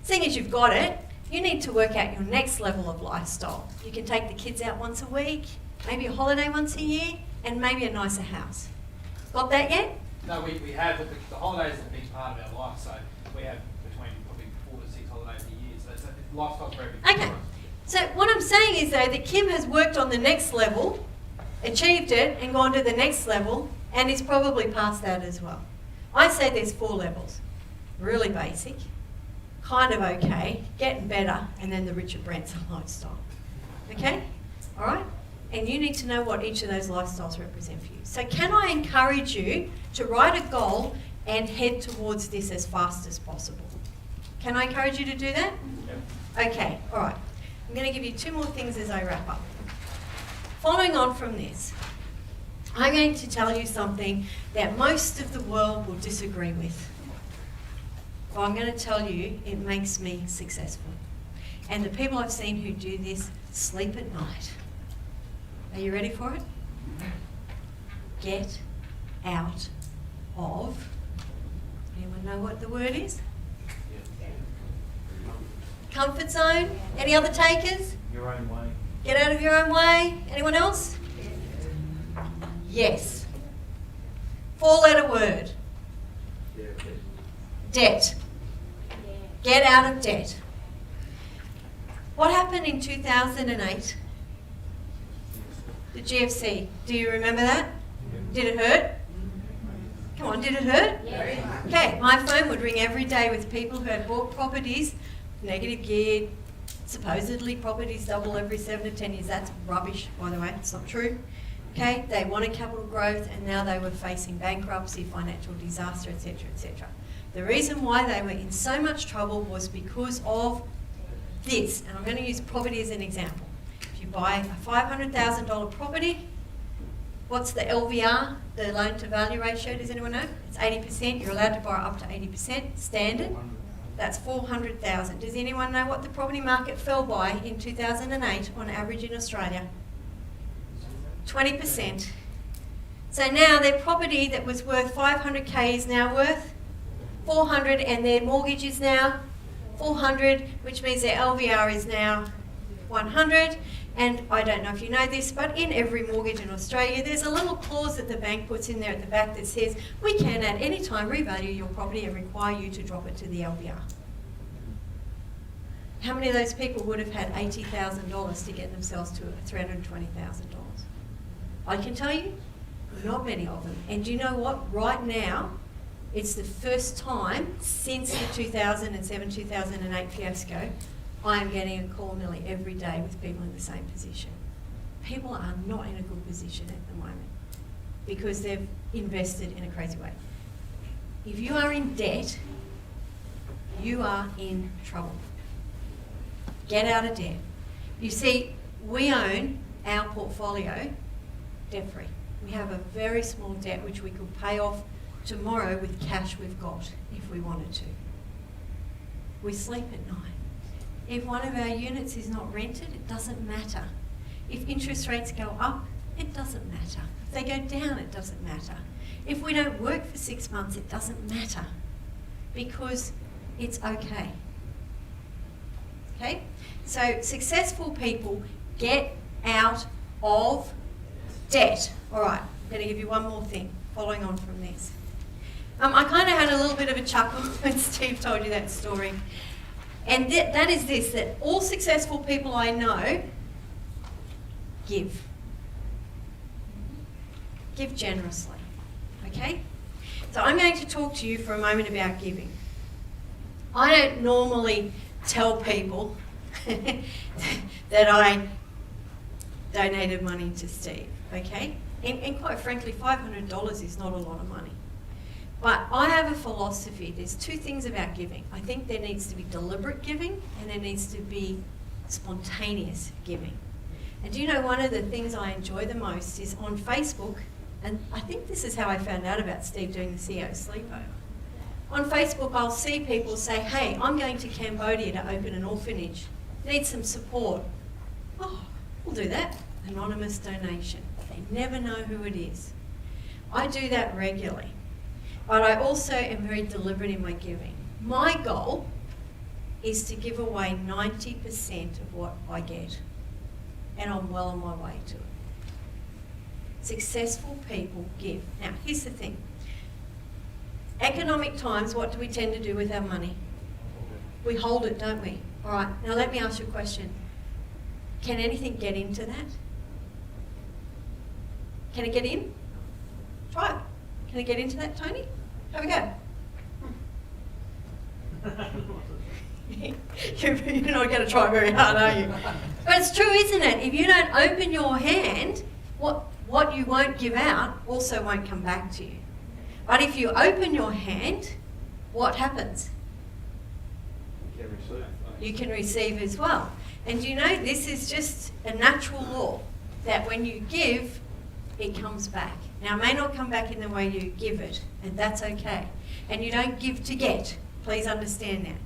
S2: seeing as you've got it, you need to work out your next level of lifestyle. You can take the kids out once a week, maybe a holiday once a year, and maybe a nicer house. Got that yet?
S3: No, we have, but the holidays are a big part of our life, so we have between probably 4 to 6 holidays a year, so it's a lifestyle's very big.
S2: Okay. So what I'm saying is though that Kim has worked on the next level, achieved it, and gone to the next level, and is probably past that as well. I say there's 4 levels. Really basic, kind of okay, getting better, and then the Richard Branson lifestyle. Okay? All right? And you need to know what each of those lifestyles represent for you. So can I encourage you to write a goal and head towards this as fast as possible? Can I encourage you to do that?
S6: Yep.
S2: Okay, all right. I'm going to give you 2 more things as I wrap up. Following on from this, I'm going to tell you something that most of the world will disagree with. But I'm going to tell you it makes me successful. And the people I've seen who do this sleep at night. Are you ready for it? Get out of. Anyone know what the word is? Comfort zone? Any other takers?
S6: Your own way.
S2: Get out of your own way? Anyone else? Yes. 4-letter word. Debt. Get out of debt. What happened in 2008? The GFC. Do you remember that? Did it hurt? Come on, did it hurt?
S4: Yeah.
S2: Okay, my phone would ring every day with people who had bought properties, negative geared, supposedly properties double every 7 to 10 years. That's rubbish, by the way, it's not true. Okay, they wanted capital growth and now they were facing bankruptcy, financial disaster, etc., etc. The reason why they were in so much trouble was because of this, and I'm going to use property as an example. If you buy a $500,000 property, what's the LVR, the loan to value ratio, does anyone know? It's 80%, you're allowed to borrow up to 80%, standard. That's 400,000. Does anyone know what the property market fell by in 2008 on average in Australia? 20%. So now their property that was worth 500k is now worth 400, and their mortgage is now 400, which means their LVR is now 100. And I don't know if you know this, but in every mortgage in Australia, there's a little clause that the bank puts in there at the back that says, we can at any time revalue your property and require you to drop it to the LVR. How many of those people would have had $80,000 to get themselves to $320,000? I can tell you, not many of them. And do you know what? Right now, it's the first time since the 2007-2008 fiasco, I am getting a call nearly every day with people in the same position. People are not in a good position at the moment because they've invested in a crazy way. If you are in debt, you are in trouble. Get out of debt. You see, we own our portfolio debt-free. We have a very small debt which we could pay off tomorrow with cash we've got if we wanted to. We sleep at night. If one of our units is not rented, it doesn't matter. If interest rates go up, it doesn't matter. If they go down, it doesn't matter. If we don't work for 6 months, it doesn't matter because it's okay. Okay? So successful people get out of debt. All right, I'm going to give you one more thing following on from this. I kind of had a little bit of a chuckle when Steve told you that story. And that is this, that all successful people I know give. Give generously, okay? So I'm going to talk to you for a moment about giving. I don't normally tell people that I donated money to Steve, okay? And quite frankly, $500 is not a lot of money. But I have a philosophy. There's two things about giving. I think there needs to be deliberate giving and there needs to be spontaneous giving. And do you know one of the things I enjoy the most is on Facebook, and I think this is how I found out about Steve doing the CEO sleepover. On Facebook, I'll see people say, hey, I'm going to Cambodia to open an orphanage. Need some support. Oh, we'll do that. Anonymous donation. They never know who it is. I do that regularly. But I also am very deliberate in my giving. My goal is to give away 90% of what I get. And I'm well on my way to it. Successful people give. Now, here's the thing. Economic times, what do we tend to do with our money? We hold it, don't we? All right, now let me ask you a question. Can anything get into that? Can it get in? Try it. Can it get into that, Tony? Have a go. You're not going to try very hard, are you? But it's true, isn't it? If you don't open your hand, what you won't give out also won't come back to you. But if you open your hand, what happens?
S5: You can receive.
S2: You can receive as well. And you know, this is just a natural law, that when you give, it comes back. Now, it may not come back in the way you give it, and that's okay. And you don't give to get, please understand that.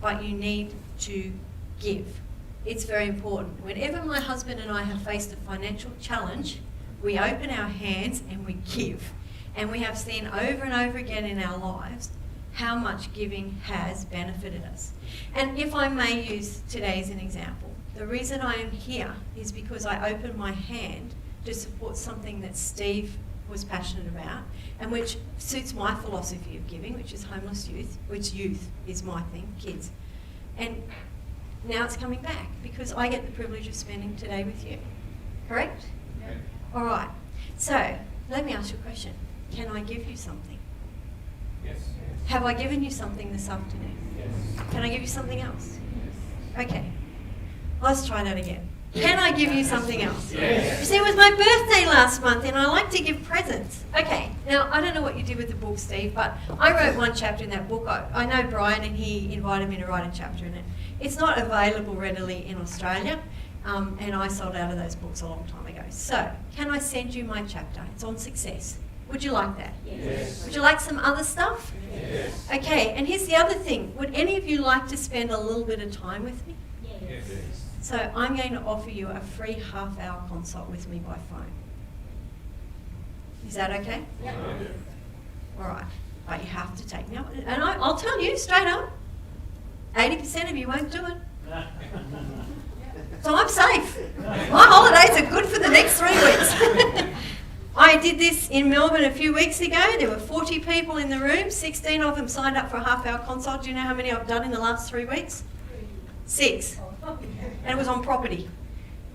S2: But you need to give. It's very important. Whenever my husband and I have faced a financial challenge, we open our hands and we give. And we have seen over and over again in our lives how much giving has benefited us. And if I may use today as an example, the reason I am here is because I opened my hand to support something that Steve was passionate about and which suits my philosophy of giving, which is homeless youth, which youth is my thing, kids. And now it's coming back because I get the privilege of spending today with you. Correct?
S3: Yeah.
S2: All right. So let me ask you a question. Can I give you something?
S3: Yes.
S2: Have I given you something this afternoon?
S3: Yes.
S2: Can I give you something else? Okay. Let's try that again. Can I give you something else?
S3: Yes.
S2: You see, it was my birthday last month and I like to give presents. Okay, now I don't know what you did with the book, Steve, but I wrote one chapter in that book. I know Brian and he invited me to write a chapter in it. It's not available readily in Australia and I sold out of those books a long time ago. So, can I send you my chapter? It's on success. Would you like that?
S3: Yes.
S2: Would you like some other stuff?
S3: Yes.
S2: Okay, and here's the other thing. Would any of you like to spend a little bit of time with me?
S3: Yes.
S2: So I'm going to offer you a free half-hour consult with me by phone. Is that okay?
S3: Yeah.
S2: All right, but you have to take now. And I'll tell you straight up, 80% of you won't do it. So I'm safe. My holidays are good for the next 3 weeks. I did this in Melbourne a few weeks ago. There were 40 people in the room. 16 of them signed up for a half-hour consult. Do you know how many I've done in the last 3 weeks? 6. And it was on property.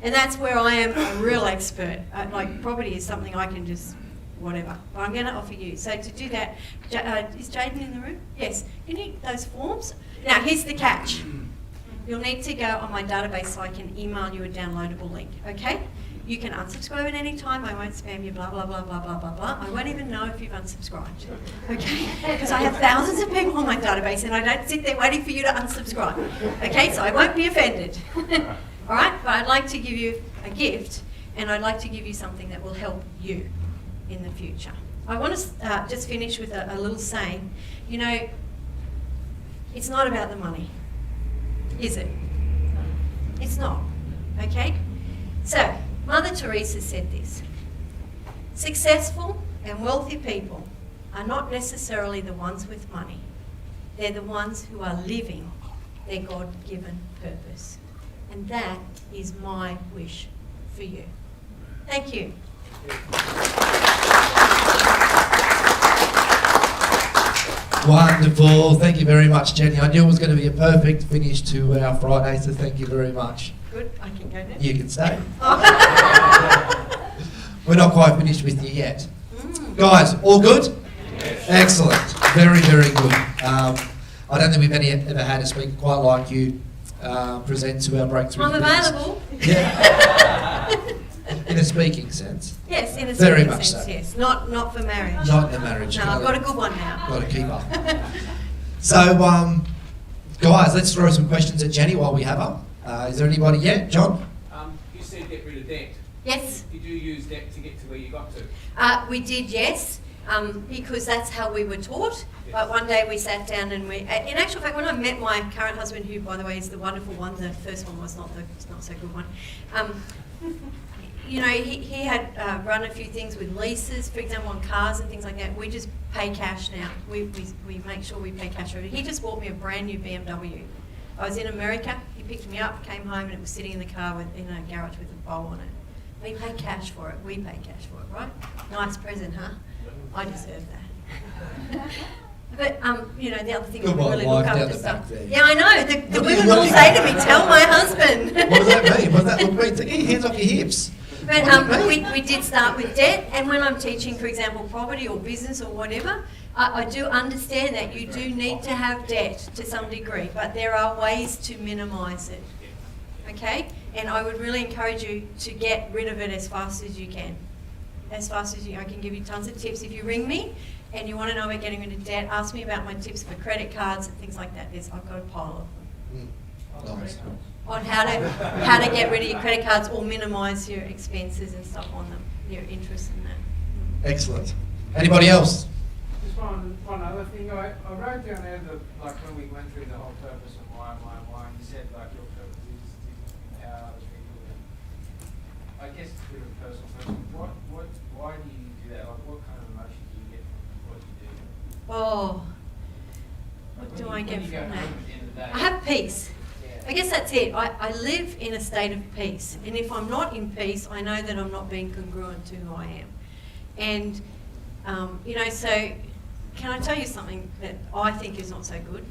S2: And that's where I am a real expert. Like, property is something I can just, whatever. But I'm going to offer you. So to do that, is Jaden in the room? Yes. You need those forms? Now, here's the catch. You'll need to go on my database so I can email you a downloadable link, okay? You can unsubscribe at any time. I won't spam you, blah, blah, blah, blah, blah, blah, blah. I won't even know if you've unsubscribed, okay? Because I have thousands of people on my database and I don't sit there waiting for you to unsubscribe, okay? So I won't be offended, all right? But I'd like to give you a gift and I'd like to give you something that will help you in the future. I want to just finish with a little saying. You know, it's not about the money, is it? It's not, okay? So, Mother Teresa said this: successful and wealthy people are not necessarily the ones with money. They're the ones who are living their God-given purpose. And that is my wish for you. Thank you.
S1: Wonderful. Thank you very much, Jenny. I knew it was going to be a perfect finish to our Friday, so thank you very much.
S2: Good, I can go now.
S1: You can stay. We're not quite finished with you yet. Guys, all good? Yes. Excellent. Very, very good. I don't think we've ever had a speaker quite like you present to our breakthrough.
S2: I'm available.
S1: Yeah. In a speaking sense.
S2: Yes, in a
S1: Very
S2: speaking
S1: much
S2: sense,
S1: so.
S2: yes. Not for marriage.
S1: Not in the marriage.
S2: No, I've got a good one now.
S1: Got to keep up. So, guys, let's throw some questions at Jennie while we have her. Is there anybody yet? John?
S3: You said get rid of debt.
S2: Yes.
S3: Did you use debt to get to where you got to?
S2: We did, yes, because that's how we were taught. But one day we sat down and in actual fact, when I met my current husband, who, by the way, is the wonderful one, the first one was not so good one. You know, he had run a few things with leases, for example, on cars and things like that. We just pay cash now. We make sure we pay cash over. He just bought me a brand new BMW. I was in America. He picked me up, came home, and it was sitting in the car in a garage with a bow on it. We pay cash for it. We pay cash for it, right? Nice present, huh? I deserve that. But you know, the other thing
S1: Good
S2: we really look
S1: wife down
S2: after
S1: the
S2: stuff.
S1: back there.
S2: Yeah, I know. The
S1: What are you
S2: women all
S1: looking
S2: say
S1: at?
S2: to me, "Tell my husband."
S1: What does that mean? What does that look mean? Take your hands off your hips.
S2: But we did start with debt, and when I'm teaching, for example, property or business or whatever, I do understand that you do need to have debt to some degree, but there are ways to minimise it. Okay? And I would really encourage you to get rid of it as fast as you can. As fast as I can give you tons of tips. If you ring me and you want to know about getting rid of debt, ask me about my tips for credit cards and things like that. I've got a pile of them.
S1: Nice.
S2: On how to get rid of your credit cards or minimise your expenses and stuff on them, your interest in that.
S1: Excellent. Anybody else?
S7: Just one other thing. I wrote down there that, like, when we went through the whole purpose and why, and you said, like, your purpose is to empower other people. And I guess it's a bit of a personal question. Why do you do that? Like, what kind of emotion do you get from what you do?
S2: Oh, what do I get from that? I have peace. I guess that's it. I live in a state of peace. And if I'm not in peace, I know that I'm not being congruent to who I am. And, you know, so can I tell you something that I think is not so good?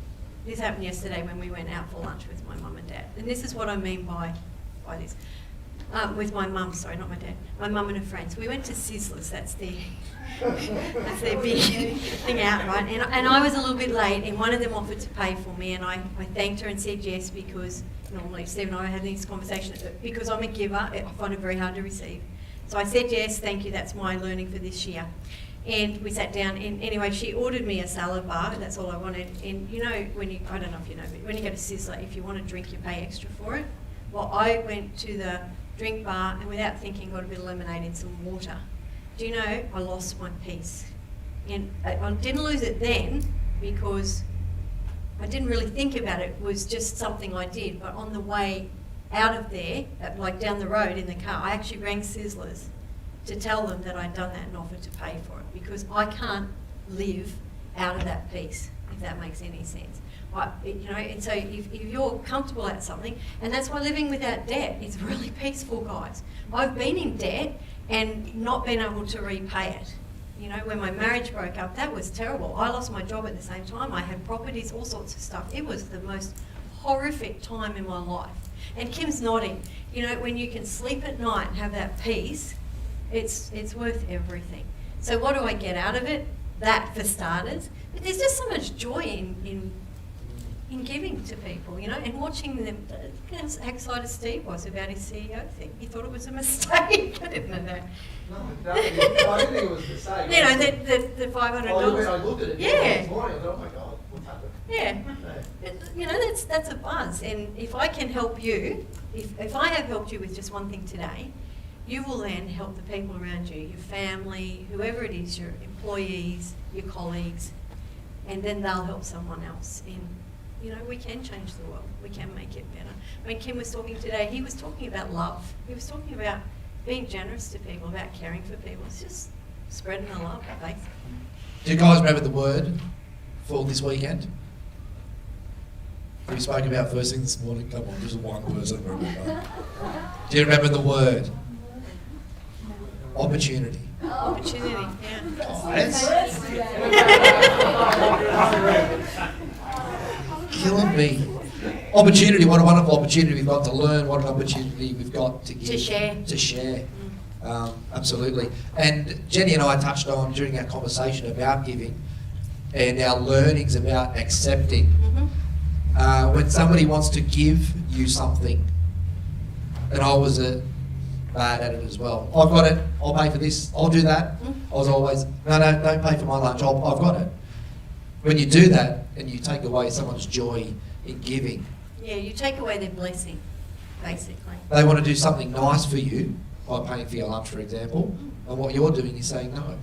S2: This happened yesterday when we went out for lunch with my mum and dad. And this is what I mean by this. With my mum, sorry, not my dad. My mum and her friends. We went to Sizzlers. That's their big thing out, right? And I was a little bit late, and one of them offered to pay for me, and I thanked her and said yes, because normally Steve and I had these conversations, because I'm a giver, I find it very hard to receive. So I said yes, thank you, that's my learning for this year. And we sat down, and anyway, she ordered me a salad bar, that's all I wanted. And you know, I don't know if you know, but when you go to Sizzler, if you want a drink, you pay extra for it. Well, I went to the drink bar, and without thinking, got a bit of lemonade and some water. Do you know, I lost my peace. And I didn't lose it then because I didn't really think about it. It was just something I did. But on the way out of there, like down the road in the car, I actually rang Sizzlers to tell them that I'd done that and offered to pay for it, because I can't live out of that peace, if that makes any sense. You know, and so if you're comfortable at something, and that's why living without debt is really peaceful, guys. I've been in debt and not been able to repay it. You know, when my marriage broke up, that was terrible. I lost my job at the same time. I had properties, all sorts of stuff. It was the most horrific time in my life. And Kim's nodding. You know, when you can sleep at night and have that peace, it's worth everything. So what do I get out of it? That, for starters. But there's just so much joy in giving to people, you know, and watching them. How excited Steve was about his CEO thing. He thought it was a mistake. I didn't know that.
S5: No, I didn't think it was a mistake.
S2: You know, the $500.
S5: I looked at it this morning, I thought, oh my God, what's happened?
S2: Yeah. You know, that's a buzz. And if I can help you, if I have helped you with just one thing today, you will then help the people around you, your family, whoever it is, your employees, your colleagues, and then they'll help someone else. And, you know, we can change the world. We can make it better. When Kim was talking today, he was talking about love. He was talking about being generous to people, about caring for people. It's just spreading the love, basically.
S1: Do you guys remember the word for this weekend? We spoke about first thing this morning. Come on, there's one word I remember. Do you remember the word? Opportunity.
S2: Opportunity, yeah.
S1: Guys, killing me. Opportunity, what a wonderful opportunity we've got to learn, what an opportunity we've got to give. To share. Absolutely. And Jennie and I touched on during our conversation about giving and our learnings about accepting. When somebody wants to give you something, and I was a bad at it as well. I've got it, I'll pay for this, I'll do that. I was always, no, don't pay for my lunch, I've got it. When you do that and you take away someone's joy in giving,
S2: Yeah, you take away their blessing, basically.
S1: they want to do something nice for you, by paying for your lunch, for example, and what you're doing is saying no.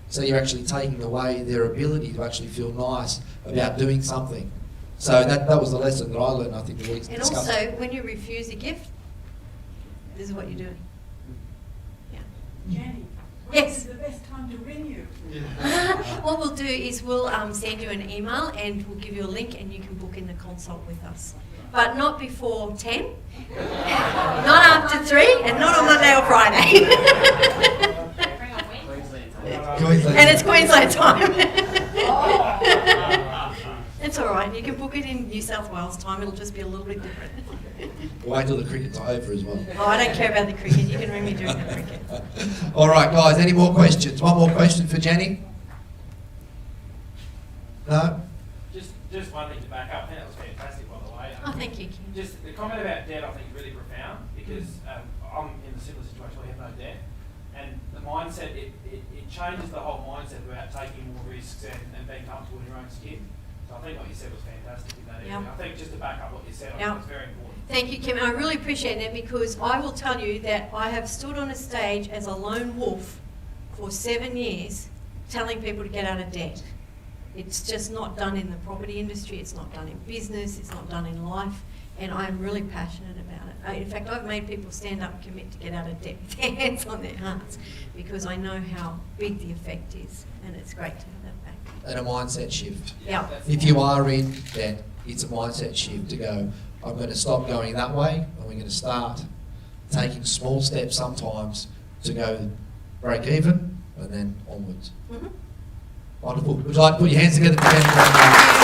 S1: So you're actually taking away their ability to actually feel nice about doing something. So that was the lesson that I learned, I think, the week's
S2: And
S1: discussed.
S2: also, when you refuse a gift, this is what you're doing.
S8: Jenny,
S2: Yes.
S8: when's the best time to ring you?
S2: What we'll do is we'll send you an email and we'll give you a link and you can book in the consult with us. But not before 10, not after 3, and not on Monday or Friday.
S1: Queensland.
S2: And it's Queensland time. It's all right. You can book it in New South Wales time. It'll just be a little bit different.
S1: Wait till the cricket's over as well.
S2: Oh, I don't care about the cricket. You can ring me during the cricket.
S1: All right, guys, any more questions? One more question for Jenny? No?
S3: Just one thing to back up, and that was fantastic, by the way.
S2: Oh, thank you, Kim.
S3: Just the comment about debt, I think, is really profound, because I'm in a similar situation where I have no debt, and the mindset, it changes the whole mindset about taking more risks and being comfortable in your own skin. So I think what you said was fantastic in that area.
S2: Yeah.
S3: I think just to back up what you said, I
S2: Yeah.
S3: think it's very important.
S2: Thank you, Kim. I really appreciate that because I will tell you that I have stood on a stage as a lone wolf for 7 years telling people to get out of debt. It's just not done in the property industry, it's not done in business, it's not done in life, and I'm really passionate about it. In fact, I've made people stand up and commit to get out of debt with their hands on their hearts because I know how big the effect is, and it's great to have that back.
S1: And a mindset shift.
S2: Yeah.
S3: That's
S1: If you are in debt, it's a mindset shift to go, I'm going to stop going that way, and we're going to start taking small steps sometimes to go break even and then onwards.
S2: Mm-hmm.
S1: Wonderful. Would you like to put your hands together for Jennie?